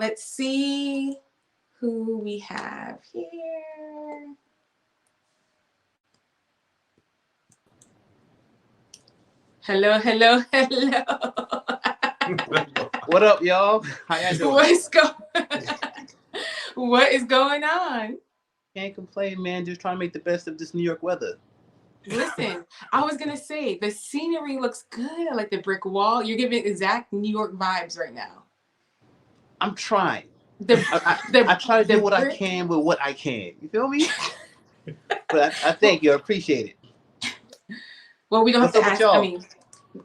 let's see who we have here. Hello. What up, y'all? How y'all doing? What is going on? Can't complain, man. Just trying to make the best of this New York weather. Listen, I was gonna say the scenery looks good. I like the brick wall. You're giving exact New York vibes right now. I'm trying. I try to do what I can with what I can. You feel me? But I thank you. I appreciate it. Well, we don't have to ask. I mean,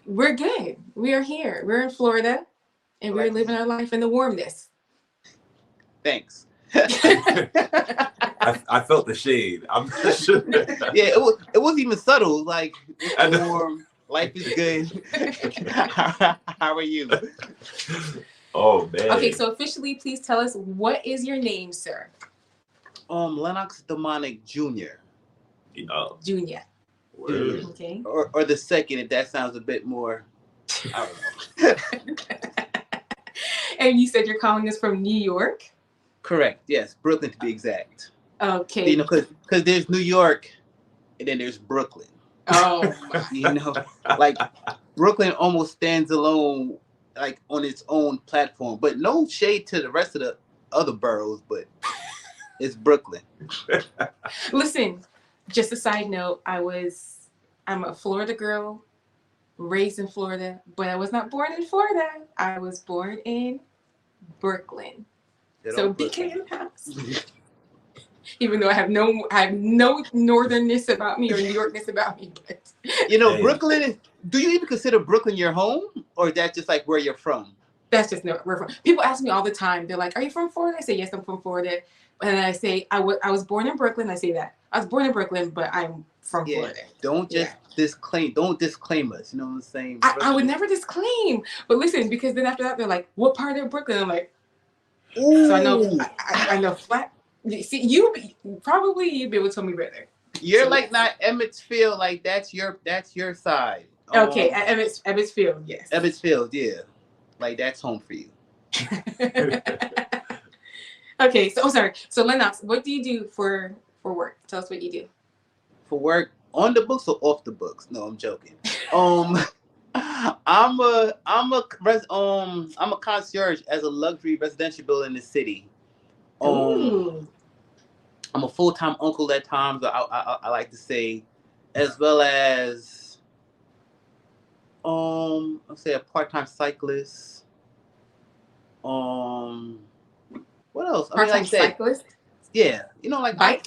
we're good. We are here. We're in Florida, and we're living our life in the warmness. Thanks. I felt the shade. I'm not sure. Yeah, it wasn't even subtle. Like, it's warm. Life is good. How are you? Oh, man. Okay, so officially, please tell us, what is your name, sir? Lennox Demonic Jr. Junior. Word. Okay. Or the second, if that sounds a bit more. I don't know. And you said you're calling us from New York? Correct. Yes, Brooklyn to be exact. Okay. You know, because there's New York, and then there's Brooklyn. Oh. You know, like Brooklyn almost stands alone, like on its own platform. But no shade to the rest of the other boroughs, but it's Brooklyn. Listen, just a side note, I'm a Florida girl, raised in Florida, but I was not born in Florida. I was born in Brooklyn. So BK in the house. Even though I have no northernness about me or New Yorkness about me, but you know, Brooklyn. Do you even consider Brooklyn your home, or that's just like where you're from? That's just where we're from. People ask me all the time. They're like, "Are you from Florida?" I say, "Yes, I'm from Florida." And I say, I was born in Brooklyn. I say that I was born in Brooklyn, but I'm from Florida. Don't just disclaim. Don't disclaim us. You know what I'm saying? I would never disclaim. But listen, because then after that, they're like, "What part of Brooklyn?" I'm like, ooh. So I know flat. See, you'd be able to tell me better. You're like not Emmetsfield. Like that's your side. Okay, Emmetsfield, yes. Emmetsfield, yeah. Like that's home for you. Okay, so sorry. So Lennox, what do you do for work? Tell us what you do. For work, on the books or off the books? No, I'm joking. I'm a concierge as a luxury residential building in the city. Ooh. I'm a full-time uncle at times. I like to say, as well as I'll say a part-time cyclist. What else? Part-time cyclist. Yeah, you know, like bike.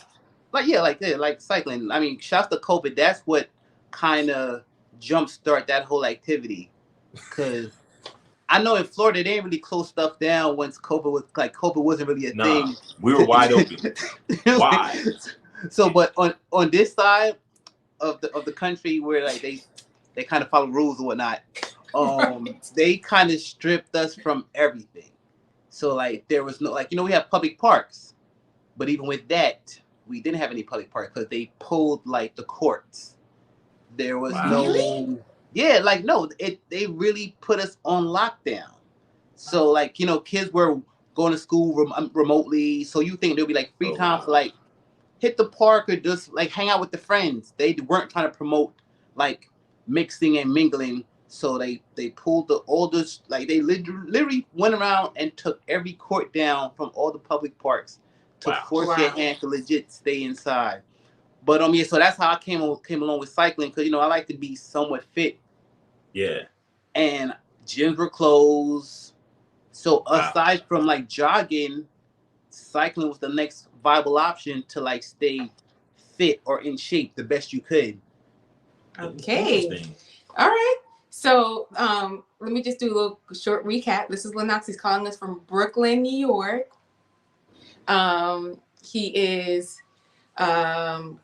Like cycling. I mean, shouts to COVID. That's what kind of jumpstart that whole activity. Because I know in Florida they didn't really close stuff down once COVID wasn't really a thing. We were wide open. Wide. So, but on this side of the country where like they kind of follow rules and whatnot, right. They kind of stripped us from everything. So like there was no, like, you know, we have public parks, but even with that, we didn't have any public parks because they pulled like the courts. There was no, yeah, like no, they really put us on lockdown. So like, you know, kids were going to school remotely. So you think there'll be like free time to like hit the park or just like hang out with the friends. They weren't trying to promote like mixing and mingling. So they pulled they literally went around and took every court down from all the public parks to force your hand to legit stay inside. But yeah, so that's how I came along with cycling, because you know I like to be somewhat fit. Yeah. And gyms were closed. So aside from like jogging, cycling was the next viable option to like stay fit or in shape the best you could. Okay. All right. So let me just do a little short recap. This is Lennox. He's calling us from Brooklyn, New York. He is,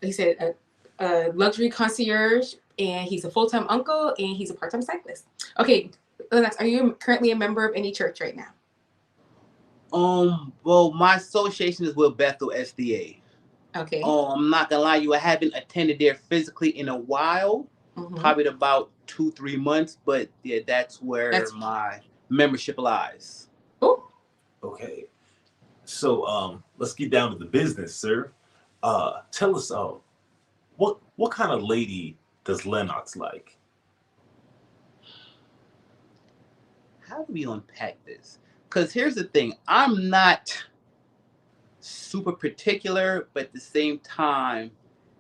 he said, a luxury concierge, and he's a full-time uncle, and he's a part-time cyclist. Okay, Lennox, are you currently a member of any church right now? Well, my association is with Bethel SDA. Okay. I'm not gonna lie, I haven't attended there physically in a while. Mm-hmm. Probably about 2-3 months, but yeah, that's where my membership lies. Oh, Okay. So let's get down to the business, sir. Tell us what kind of lady does Lennox like? How do we unpack this? Because here's the thing, I'm not super particular, but at the same time,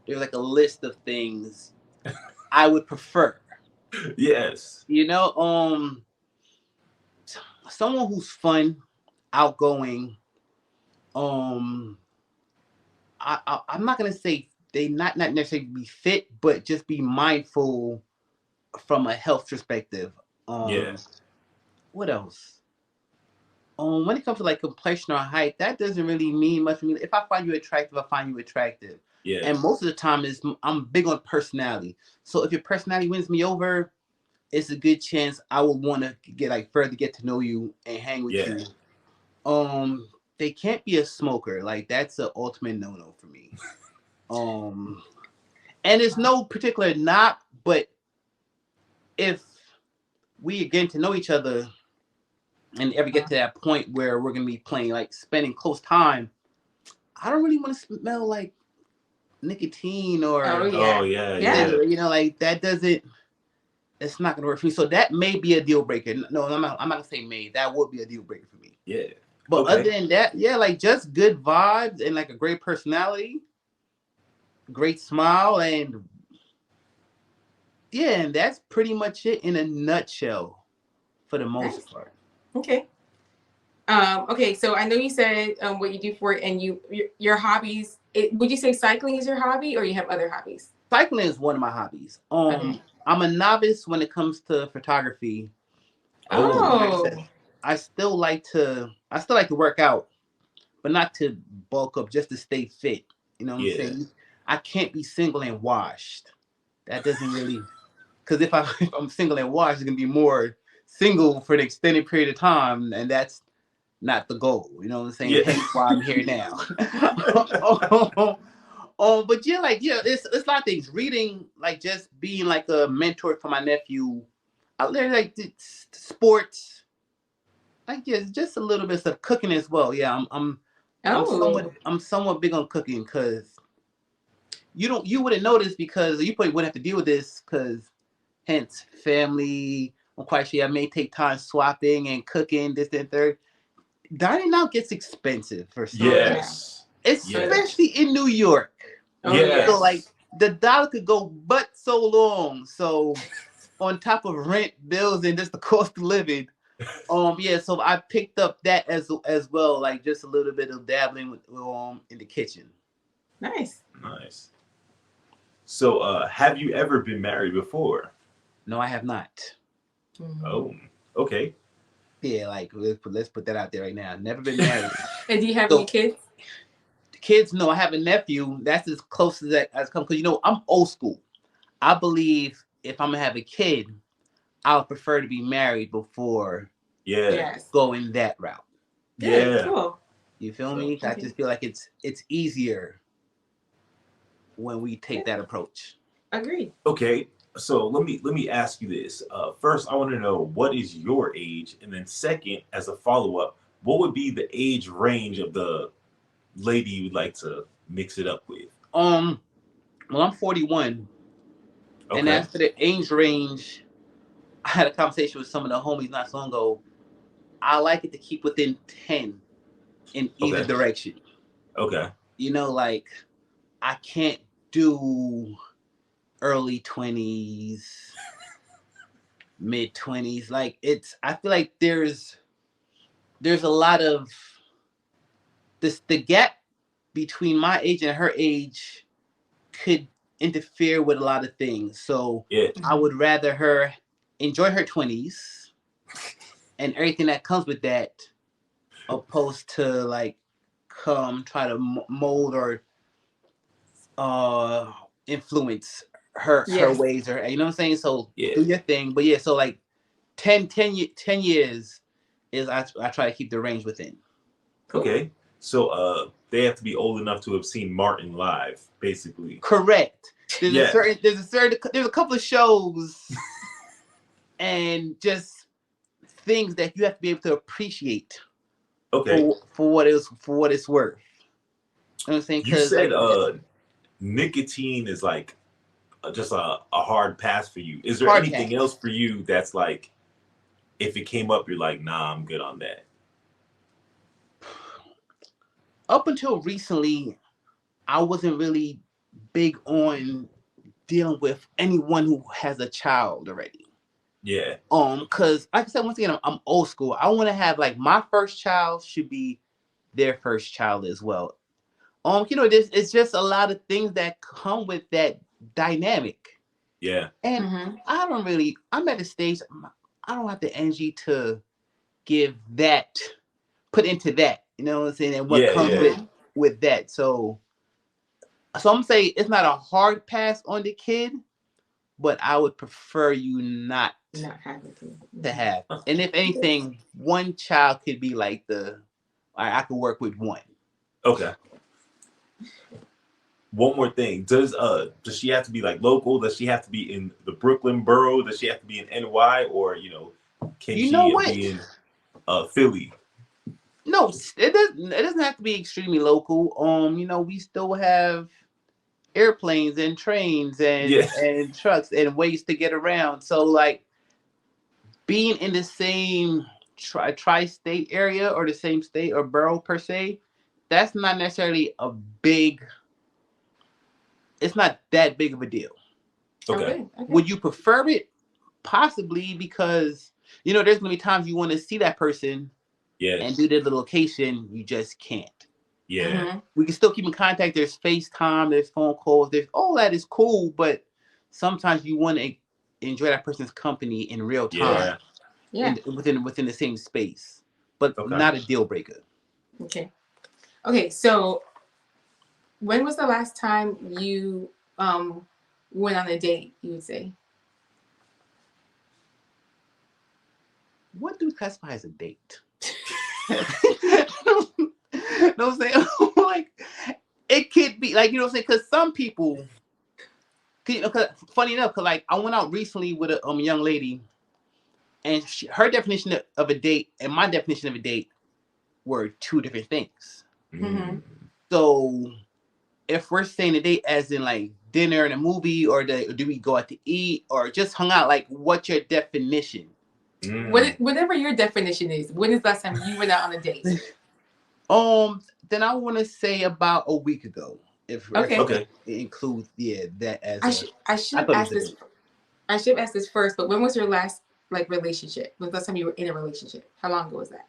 there's like a list of things I would prefer. Yes. You know, someone who's fun, outgoing. Um, I'm not gonna say they not necessarily be fit, but just be mindful from a health perspective. Yeah. What else? When it comes to like complexion or height, that doesn't really mean much for me. If I find you attractive, I find you attractive. Yeah. And most of the time is I'm big on personality. So if your personality wins me over, it's a good chance I will want to get to know you and hang with Yeah. you. They can't be a smoker. Like that's an ultimate no-no for me. And it's no particular knock, but if we get to know each other and ever get to that point where we're gonna be playing like spending close time, I don't really want to smell like nicotine or Oh Oh yeah. yeah, Yeah. yeah. cigarette, like that doesn't. It's not gonna work for me. So that may be a deal breaker. No, I'm not gonna say may. That would be a deal breaker for me. Yeah. But Okay. other than that, yeah, like just good vibes and like a great personality, great smile, and yeah, and that's pretty much it in a nutshell for the most Nice. part. Okay. Okay, so I know you said what you do for it, and your hobbies. Would you say cycling is your hobby, or you have other hobbies? Cycling is one of my hobbies. Okay. I'm a novice when it comes to photography. Oh. Like I Oh, said, I still like to work out, but not to bulk up, just to stay fit. You know what I'm Yeah. saying? I can't be single and washed. That doesn't really, because if if I'm single and washed, it's gonna be more single for an extended period of time, and that's not the goal. You know what I'm saying? Yeah. Hence why I'm here now. But yeah, it's a lot of things. Reading, like just being like a mentor for my nephew. I learned like sports, like just a little bit of stuff. Cooking as well. Yeah, oh, I'm somewhat big on cooking because you wouldn't notice because you probably wouldn't have to deal with this because hence family. I'm quite sure I may take time swapping and cooking this and third. Dining out gets expensive for some, Yes. especially in New York. oh Yes. So like the dollar could go but so long. So on top of rent, bills, and just the cost of living, yeah. So I picked up that as well, like just a little bit of dabbling with in the kitchen. nice. Nice. So have you ever been married before? No, I have not. Mhm. Oh. Okay. Yeah, like let's put that out there right now. Never been married. And do you have So- any kids? Kids, no, I have a nephew. That's as close as that as come. Because I'm old school. I believe if I'm gonna have a kid, I would prefer to be married before Yeah. Yes. going that route. Good, Yeah. cool. You feel So- me? I Okay. just feel like it's easier when we take that approach. Agreed. Okay. So let me ask you this. First, I want to know what is your age, and then second, as a follow up, what would be the age range of the lady you'd like to mix it up with? Well, I'm 41, and Okay. as for the age range, I had a conversation with some of the homies not so long ago. I like it to keep within 10 in either Okay. direction. Okay. Like I can't do early 20s, mid 20s. Like I feel like there's a lot of the gap between my age and her age could interfere with a lot of things. So Yeah. I would rather her enjoy her 20s and everything that comes with that, opposed to like come try to mold or influence her Yes. ways, or you know what I'm saying. So Yeah. do your thing, but yeah. So like 10 years is I try to keep the range within. Cool. Okay. So they have to be old enough to have seen Martin live, basically. Correct. There's Yeah. there's a couple of shows and just things that you have to be able to appreciate Okay. for what it's worth. You know what I'm saying? You Because said like nicotine is like just a hard pass for you. Is there hard anything pass. else for you that's like, if it came up, you're like, nah, I'm good on that? Up until recently, I wasn't really big on dealing with anyone who has a child already. Yeah. Because like I said, once again, I'm old school. I want to have like my first child should be their first child as well. This it's just a lot of things that come with that dynamic. Yeah. And Mhm. I'm at a stage, I don't have the energy to give that, put into that, you know what I'm saying? And what Yeah. comes Yeah. Mhm. with that. So I'm saying it's not a hard pass on the kid, but I would prefer you not Not having to. to Mhm. have. And if anything, one child could be like I could work with one. Okay. One more thing. Does she have to be like local? Does she have to be in the Brooklyn borough? Does she have to be in NY, or can You know she what? be in Philly? No, it doesn't have to be extremely local. We still have airplanes and trains Yeah. and trucks and ways to get around. So like being in the same tri-state area or the same state or borough per se, that's not necessarily it's not that big of a deal. Okay. Okay. Would you prefer it? Possibly, because there's gonna be times you want to see that person Yeah. and due to the location, you just can't. Yeah. Mhm. We can still keep in contact. There's FaceTime, there's phone calls, there's all that is cool, but sometimes you want to enjoy that person's company in real time, Yeah. Yeah. within the same space, but Okay. not a deal breaker. Okay. Okay. So, when was the last time you went on a date? You would say. What do you classify as a date? No, I'm saying like it could be like what I'm saying, because some people, cause, funny enough, because like I went out recently with a young lady, and her definition of a date and my definition of a date were two different things. Mm. So if we're saying a date as in like dinner and a movie, or do we go out to eat or just hung out, like what's your definition? Whatever your definition is, when is the last time you went out on a date? Then I want to say about a week ago. If Okay. Okay. it includes that as I should I have thought it asked was a this. date. I should have asked this first. But when was your last relationship? When was the last time you were in a relationship? How long ago was that?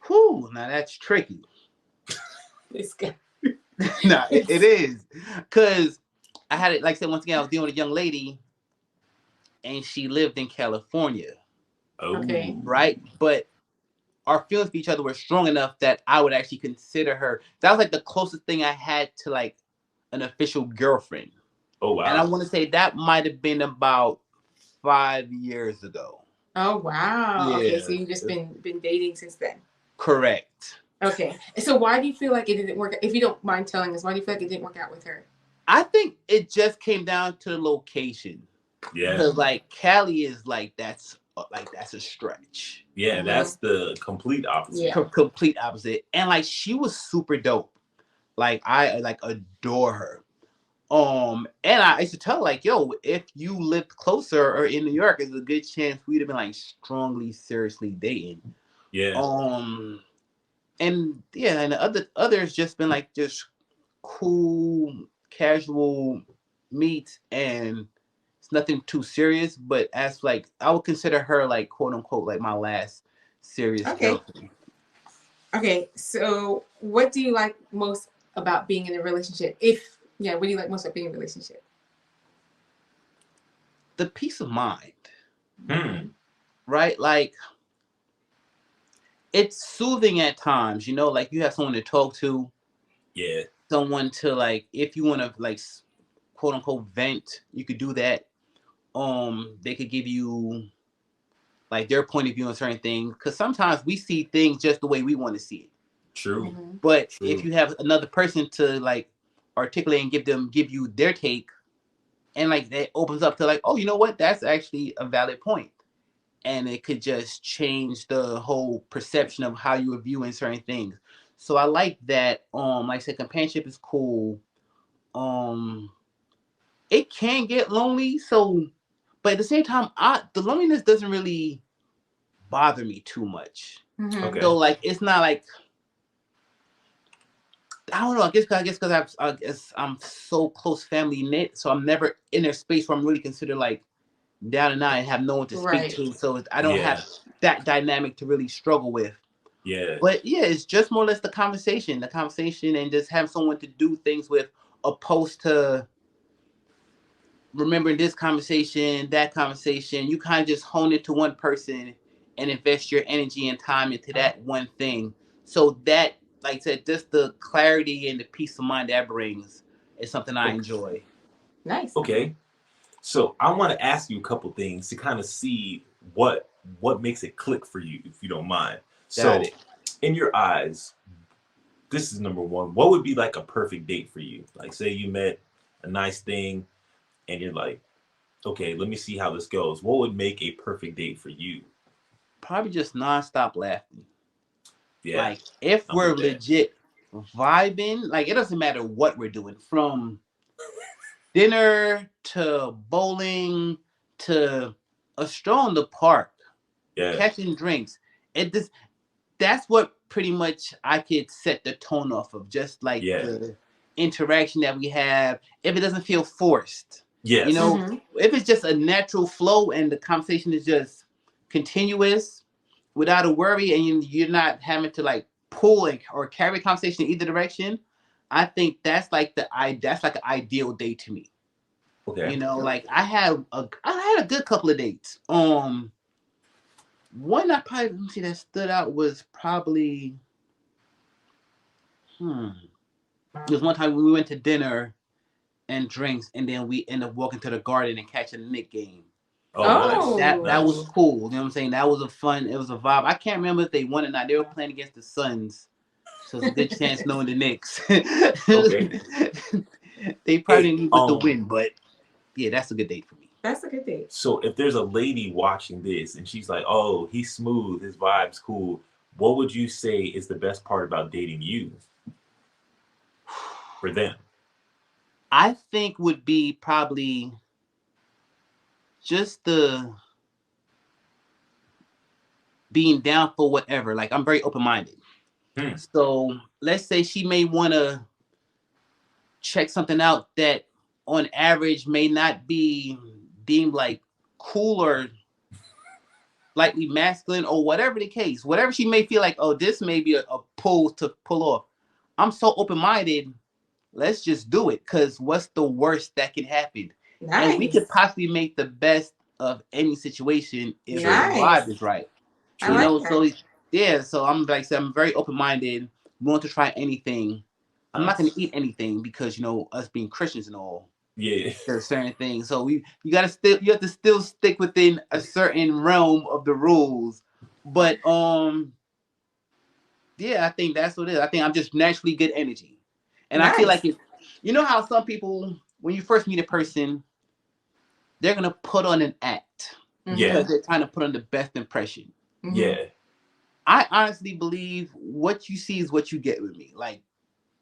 Whew, now that's tricky. It's good. Nah, it is, because I had it, like I said, once again, I was dealing with a young lady, and she lived in California, Oh. Okay. right? But our feelings for each other were strong enough that I would actually consider her. That was like the closest thing I had to like an official girlfriend. Oh wow. And I want to say that might have been about 5 years ago. Oh wow. Okay. So Yeah. you've just been dating since then. Correct. Okay. So why do you feel like it didn't work? If you don't mind telling us, why do you feel like it didn't work out with her? I think it just came down to the location. Yeah. Because like Cali is like that's a stretch. Yeah. That's the complete opposite. Yeah. Complete opposite. And like she was super dope. Like I like adore her. And I used to tell her, like, yo, if you lived closer or in New York, there's a good chance we'd have been like strongly, seriously dating. Yeah. And yeah, and the others just been like just cool, casual meets, and it's nothing too serious. But as like I would consider her like quote unquote like my last serious girlfriend. Okay. So what do you like most about being in a relationship? What do you like most about being in a relationship? The peace of mind. Hmm. Right? Like it's soothing at times, like you have someone to talk to. Yeah. Someone to like, if you want to like quote unquote vent, you could do that. They could give you like their point of view on certain things, because sometimes we see things just the way we want to see it. True. Mm-hmm. But True. if you have another person to like articulate and give you their take, and like that opens up to like, oh, you know what, that's actually a valid point. and it could just change the whole perception of how you are viewing certain things. So I like that. Like I said, companionship is cool. Um, it can get lonely. So, but at the same time, the loneliness doesn't really bother me too much. Mhm. Okay. So like, it's not like I don't know. I guess because I'm so close family knit, so I'm never in a space where I'm really considered like down and out and have no one to speak Right. to. So I don't Yeah. have that dynamic to really struggle with. Yeah. But yeah, it's just more or less the conversation, and just have someone to do things with, opposed to remembering this conversation, that conversation. You kind of just hone it to one person and invest your energy and time into that one thing. So that, like I said, just the clarity and the peace of mind that brings is something I Okay. enjoy. Nice. Okay. So I want to ask you a couple things to kind of see what makes it click for you, if you don't mind. So, Got it. in your eyes, this is number one. What would be like a perfect date for you? Like, say you met a nice thing, and you're like, okay, let me see how this goes. What would make a perfect date for you? Probably just nonstop laughing. Yeah, Like if I'm we're with that. legit vibing, like it doesn't matter what we're doing, from dinner to bowling to a stroll in the park, Yeah, catching drinks. It just That's what pretty much I could set the tone off of. Just like yeah, the interaction that we have. If it doesn't feel forced, you yes, know, Mhm. if it's just a natural flow and the conversation is just continuous without a worry, and you're not having to like pull or carry conversation in either direction. I think that's like an ideal date to me. okay, Like I had a good couple of dates. One I probably, let me see, that stood out was probably it was one time we went to dinner and drinks, and then we ended up walking to the garden and catching a Knick game. oh, nice, That was nice, Oh. cool. You know what I'm saying? That was it was a vibe. I can't remember if they won or not. They were playing against the Suns, so it's a good chance knowing the Knicks. okay. They probably Hey, didn't need the win, but yeah, that's a good date for me. That's a good date. so if there's a lady watching this and she's like, oh, he's smooth, his vibe's cool, what would you say is the best part about dating you for them? I think would be probably just the being down for whatever. Like I'm very open minded. Hmm. So let's say she may want to check something out that on average may not be deemed like cool or lightly masculine, or whatever the case, whatever she may feel like, oh, this may be a pull to pull off. I'm so open minded. Let's just do it, because what's the worst that can happen? And we Nice. could possibly make the best of any situation if the Nice. vibe is right. I True. like So that. yeah, so I'm like I said, I'm very open minded, willing to try anything. I'm not gonna Nice. eat anything because us being Christians and all, Yeah. there's certain things. So you have to still stick within a certain realm of the rules. But yeah, I think that's what it is. I think I'm just naturally good energy. And I feel Nice. like you know how some people, when you first meet a person, they're gonna put on an act Yeah. because they're trying to put on the best impression. Mhm. Yeah. I honestly believe what you see is what you get with me. Like,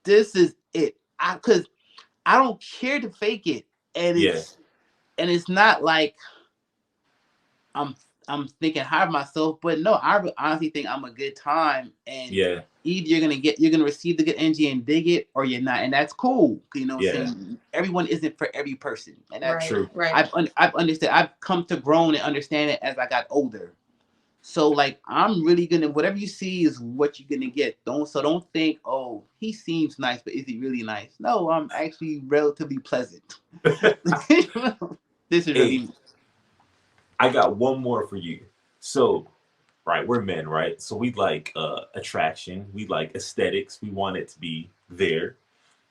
this is it. Because I don't care to fake it, and Yeah. it's not like I'm thinking high of myself, but no, I honestly think I'm a good time, and Yeah. either you're gonna receive the good energy and dig it, or you're not, and that's cool. You know what I'm Yeah. saying? Everyone isn't for every person, and that's Right. True. Right. I've understood. I've come to grown and understand it as I got older. So like I'm really gonna, whatever you see is what you're gonna get. Don't think, oh, he seems nice, but is he really nice? No, I'm actually relatively pleasant. This is Hey, really I got one more for you. So, right, we're men, right? So we like attraction, we like aesthetics, we want it to be there.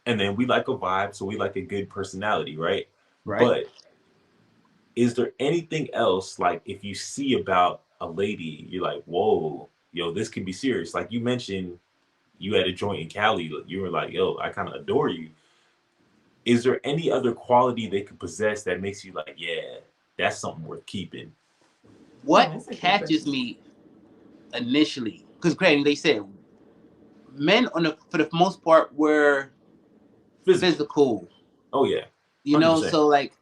And then we like a vibe, so we like a good personality, right? right. But is there anything else, like if you see about a lady, you're like, whoa, yo, this could be serious. Like you mentioned, you had a joint in Cali, you were like, yo, I kind of adore you. Is there any other quality they could possess that makes you like, yeah, that's something worth keeping? what that's a good catches question. me initially, because granted, they said men for the most part were physical. Oh yeah, You know, 100%. so like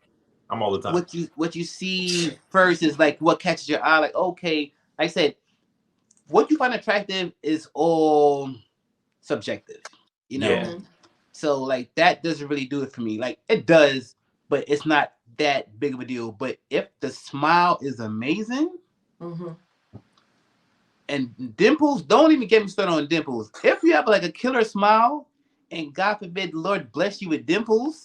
I'm all the time. what you see first is like what catches your eye. Like, okay, like I said, what you find attractive is all subjective. You know, Yeah. so like that doesn't really do it for me. Like it does, but it's not that big of a deal. But if the smile is amazing, Mm-hmm. and dimples, don't even get me started on dimples. If you have like a killer smile, and God forbid the Lord bless you with dimples,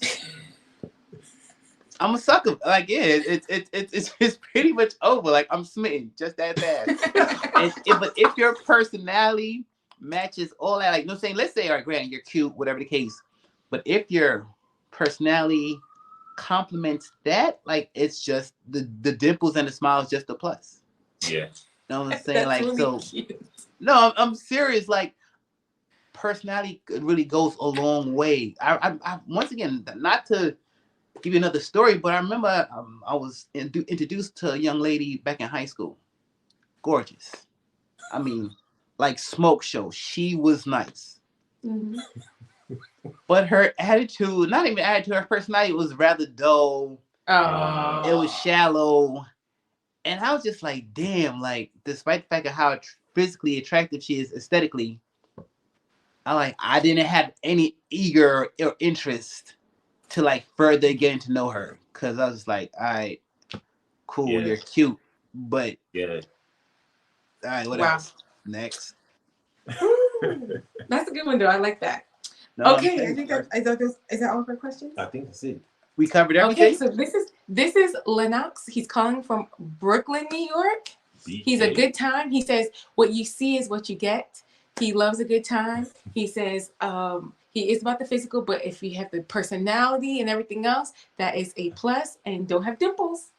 I'm a sucker. Like, yeah, it's pretty much over. Like, I'm smitten just that fast. But if your personality matches all that, like, you know what I'm saying? Let's say, all right, granted, you're cute, whatever the case. But if your personality complements that, like, it's just the dimples and the smile is just a plus. Yeah. You know what I'm saying? That's Like, really so, cute. no, I'm serious. Like, personality really goes a long way. I once again, not to give you another story, but I remember I was introduced to a young lady back in high school. Gorgeous. I mean, like smoke show. She was nice. Mm-hmm. But her attitude, not even attitude, her personality was rather dull. Oh. It was shallow. And I was just like, damn, like, despite the fact of how physically attractive she is aesthetically, I didn't have any eager or interest to like further getting to know her. Cause I was like, all right, cool, Yeah. you're cute, but Yeah. all right, what Wow. else? Next. Ooh, that's a good one though. I like that. No, Okay, I think is that all of our questions? I think that's it. we covered everything. Okay, so this is Lennox. He's calling from Brooklyn, New York. He's a BK. good time. He says, "What you see is what you get." He loves a good time. He says, he is about the physical, but if you have the personality and everything else, that is a plus. And don't have dimples.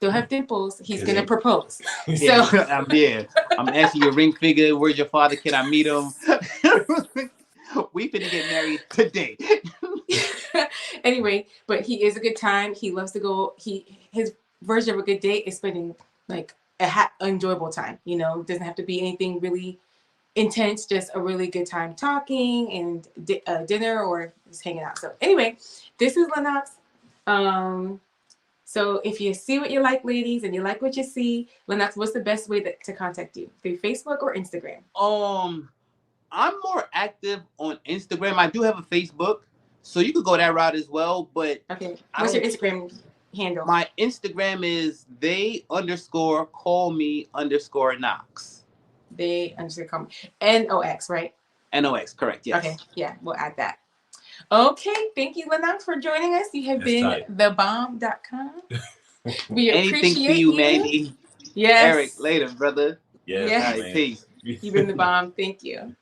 Don't have dimples. He's Is gonna it? propose. Yeah, So I'm asking your ring figure. Where's your father? Can I meet him? We finna get married today. anyway, but he is a good time. He loves to go. His version of a good date is spending like enjoyable time. You know, doesn't have to be anything really intense. Just a really good time talking and dinner or just hanging out. So anyway, this is Lennox. So if you see what you like, ladies, and you like what you see, Lennox, what's the best way to contact you? Through Facebook or Instagram? I'm more active on Instagram. I do have a Facebook, so you could go that route as well. But Okay. What's your Instagram handle? my Instagram is they_call_me_Knox. They_call me NOX, right? NOX, correct? Yes. Okay. Yeah, we'll add that. Okay. Thank you, Lennox, for joining us. You have That's been tight. thebomb.com. We Anything appreciate for you, Maggie. Yes. Eric, later, brother. Yes, Yeah. All right, man. peace. You've been the bomb. Thank you.